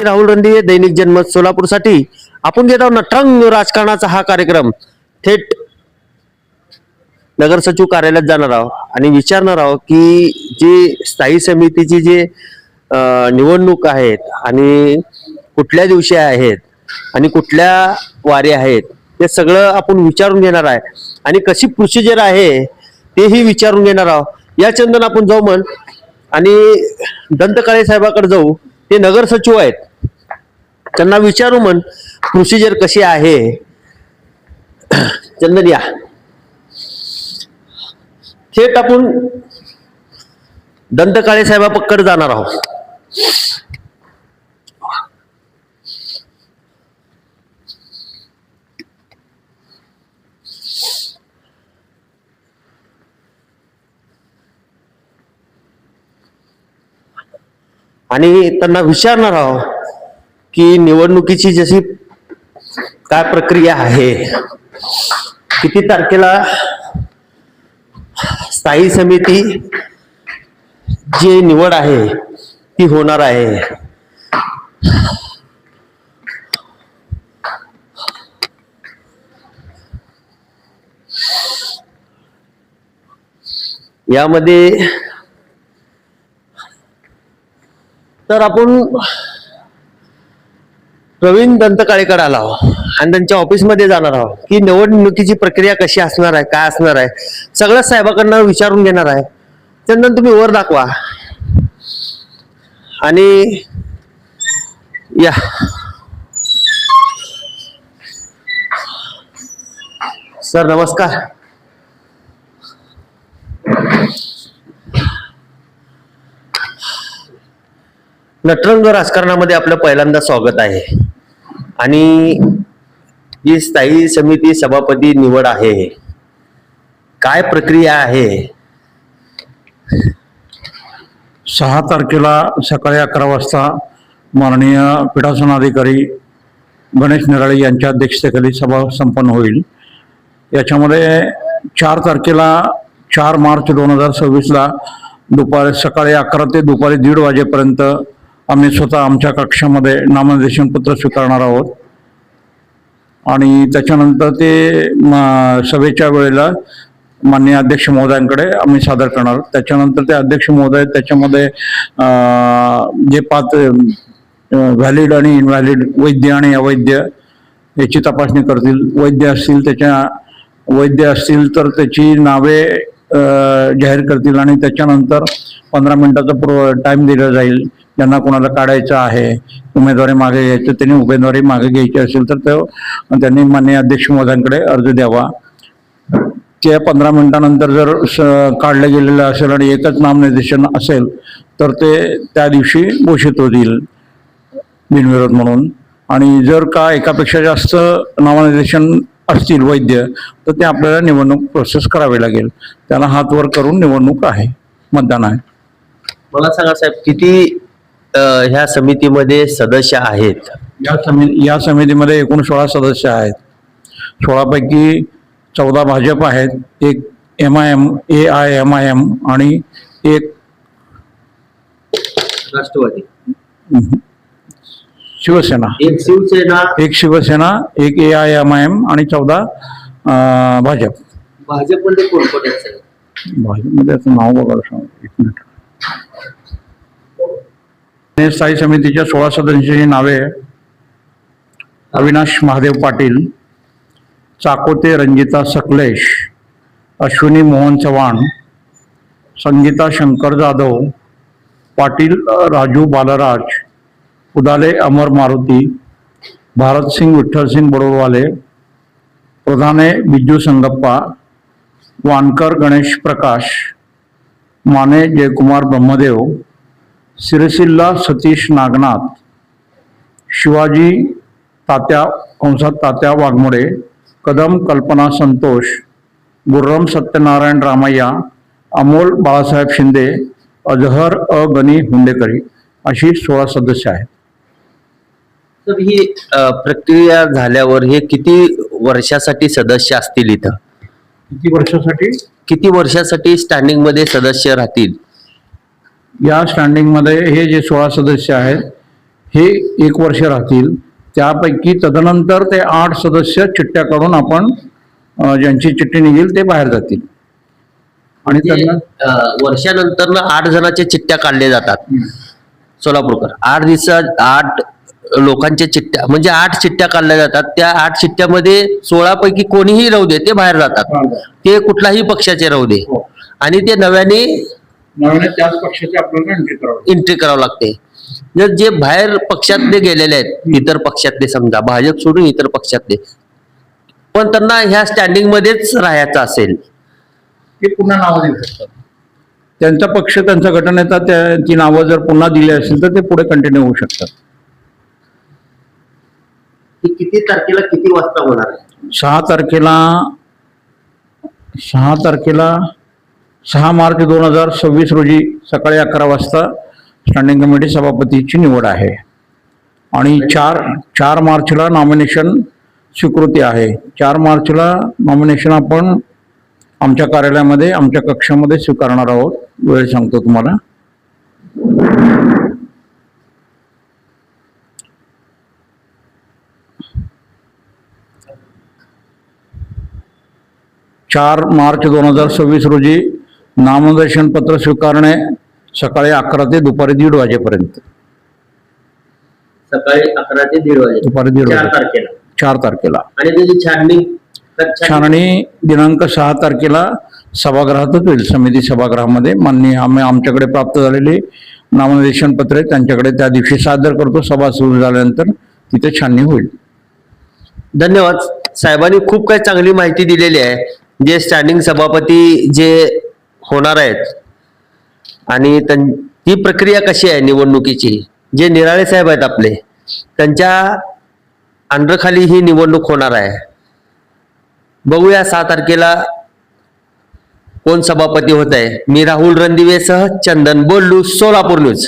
राहुल रणदिवे, दैनिक जनमत सोलापूरसाठी आपण घेत आहोत नटरंग राजकारणाचा हा कार्यक्रम. थेट नगर सचिव कार्यालयात जाणार आहोत आणि विचारणार आहोत की जी स्थायी समितीची जे निवडणूक आहेत आणि कुठल्या दिवशी आहेत आणि कुठल्या वारी आहेत ते सगळं आपण विचारून घेणार आहे आणि कशी प्रोसिजर आहे तेही विचारून घेणार आहोत. या चंदन आपण जाऊ म्हण आणि दंतकाळे साहेबाकडे जाऊ. ते नगर सचिव आहेत, त्यांना विचारू म्हण प्रोसिजर कशी आहे. चंदन या. थेट आपण दंतकाळे साहेबाकडे जाणार आहोत. आणि त्यांना विचारणार आहोत की निवडणुकीची जशी काय प्रक्रिया आहे, किती तारखेला स्थायी समिती जी निवड आहे ती होणार आहे. यामध्ये तर आपण प्रवीण दंतकाळेकडे आलो आहोत आणि त्यांच्या ऑफिसमध्ये जाणार आहोत की निवडणुकीची प्रक्रिया कशी असणार आहे, काय असणार आहे, सगळं साहेबाकडनं विचारून घेणार आहे. चंदन तुम्ही वर दाखवा आणि या. सर नमस्कार. नटरंग राजकारणामध्ये आपलं पहिल्यांदा स्वागत आहे. आणि ही स्थायी समिती सभापती निवड आहे, काय प्रक्रिया आहे? 6 तारखेला सकाळी 11 वाजता माननीय पीठासनाधिकारी गणेश निराळे यांच्या अध्यक्षतेखाली सभा संपन्न होईल. याच्यामध्ये 4 तारखेला 4 मार्च 2026ला सकाळी 11 ते दुपारी 1:30 वाजेपर्यंत आम्ही स्वतः आमच्या कक्षामध्ये नामनिर्देशन पत्र स्वीकारणार आहोत. आणि त्याच्यानंतर ते सभेच्या वेळेला माननीय अध्यक्ष महोदयांकडे आम्ही सादर करणार. त्याच्यानंतर ते अध्यक्ष महोदय त्याच्यामध्ये जे 5 व्हॅलिड आणि इनव्हॅलिड, वैद्य आणि अवैध याची तपासणी करतील. वैद्य असतील तर त्याची नावे जाहीर करतील आणि त्याच्यानंतर 15 मिनिटाचा टाइम दिला जाईल. ज्यांना कोणाला काढायचं आहे, उमेदवारी मागे घ्यायचं, त्यांनी उमेदवारी मागे घ्यायची असेल तर त्यांनी माननीय अध्यक्ष महोदयांकडे अर्ज द्यावा. त्या 15 मिनिटानंतर जर काढलं गेलेलं असेल आणि एकच नामनिर्देशन असेल तर ते त्या दिवशी घोषित होतील बिनविरोध म्हणून. आणि जर का एकापेक्षा जास्त नामनिर्देशन असतील वैद्य तर ते आपल्याला निवडणूक प्रोसेस करावी लागेल. त्याला हात वर करून निवडणूक आहे, मतदान आहे. मला सांगा साहेब, किती ह्या समितीमध्ये सदस्य आहेत? या समितीमध्ये एकूण 16 सदस्य आहेत. 16 पैकी 14 भाजप आहेत, 1 MIM AIMIM आणि 1 राष्ट्रवादी, शिवसेना, 1 शिवसेना, 1 AIMIM आणि 14 भाजप. भाजपमध्ये कोण कोण आहेत? भाजपमध्ये असं नाव बघायला सांग, 1 मिनिट. स्थायी समितीच्या 16 सदस्यांची नावे: अविनाश महादेव पाटील, चाकोते रंजिता सकलेश, अश्विनी मोहन चव्हाण, संगीता शंकर जाधव, पाटील राजू बालराज, उदाले अमर मारुती, भारतसिंग विठ्ठलसिंग बडोलवाले, प्रधाने बिज्जू संगप्पा, वानकर गणेश प्रकाश, माने जयकुमार ब्रह्मदेव, सिरसिल्ला सतीश नागनाथ, शिवाजी तात्या वाघमोडे, कदम कल्पना संतोष, गुर्रम सत्यनारायण रामय्या, अमोल बाळासाहेब शिंदे, अजहर गनी हुंडेकरी अशी 16 सदस्य आहेत. तर ही प्रक्रिया झाल्यावर हे किती वर्षासाठी सदस्य असतील इथं? किती वर्षासाठी स्टँडिंग मध्ये सदस्य राहतील? या स्टँडिंग मध्ये हे जे 16 सदस्य आहेत हे 1 वर्ष राहतील. त्यापैकी तदनंतर ते 8 सदस्य चिठ्ठ्या काढून आपण ज्यांची चिठ्ठी निघेल ते बाहेर जातील. आणि त्यांना वर्षानंतर 8 जणांच्या चिठ्ठ्या काढल्या जातात. सोलापूरकर 8 दिवसात 8 लोकांच्या चिठ्ठ्या म्हणजे 8 चिठ्ठ्या काढल्या जातात. त्या 8 चिठ्ठ्यामध्ये 16 पैकी कोणीही राहू दे ते बाहेर जातात. ते कुठल्याही पक्षाचे राहू दे आणि ते नव्याने त्याच पक्षाचे आपल्याला एंट्री करावं लागते. जर जे बाहेर पक्षातले गेलेले आहेत, इतर पक्षातले समजा भाजप सोडून इतर पक्षातले, पण त्यांना ह्या स्टँडिंग मध्येच राहायचं असेल, ते पुन्हा नावं देऊ शकतात. त्यांचा पक्ष त्यांचा गटनेता ती नावं जर पुन्हा दिली असेल तर ते पुढे कंटिन्यू होऊ शकतात. की किती तारखेला किती वाजता होणार आहे? 6 मार्च 2026 रोजी सकाळी 11 वाजता स्टँडिंग कमिटी सभापतीची निवड आहे. आणि 4 मार्चला नॉमिनेशन स्वीकृती आहे. 4 मार्चला नॉमिनेशन आपण आमच्या कार्यालयामध्ये आमच्या कक्षामध्ये स्वीकारणार आहोत. वेळ सांगतो तुम्हाला. 4 मार्च 2026 रोजी नामनिर्देशन पत्र स्वीकारणे सकाळी 11 ते दुपारी 1:30 वाजेपर्यंत. सकाळी 11 ते 1:30 वाजे दुपारी 1:30 4 तारखेला. 4 तारखेला. आणि त्याची छाननी दिनांक 6 तारखेला सभागृहातच होईल. समिती सभागृहामध्ये आमच्याकडे प्राप्त झालेली नामनिर्देशन पत्रे त्यांच्याकडे त्या दिवशी सादर करतो. सभा सुरू झाल्यानंतर तिथे छाननी होईल. धन्यवाद. साहेबांनी खूप काही चांगली माहिती दिलेली आहे. जे स्टँडिंग सभापती जे होणार आहेत आणि ती प्रक्रिया कशी आहे निवडणुकीची, जे निराळे साहेब आहेत आपले, त्यांच्या अंडरखाली ही निवडणूक होणार आहे. बघूया 6 तारखेला कोण सभापती होत आहे. मी राहुल रणदिवेसह चंदन बोल्लू, सोलापूर न्यूज.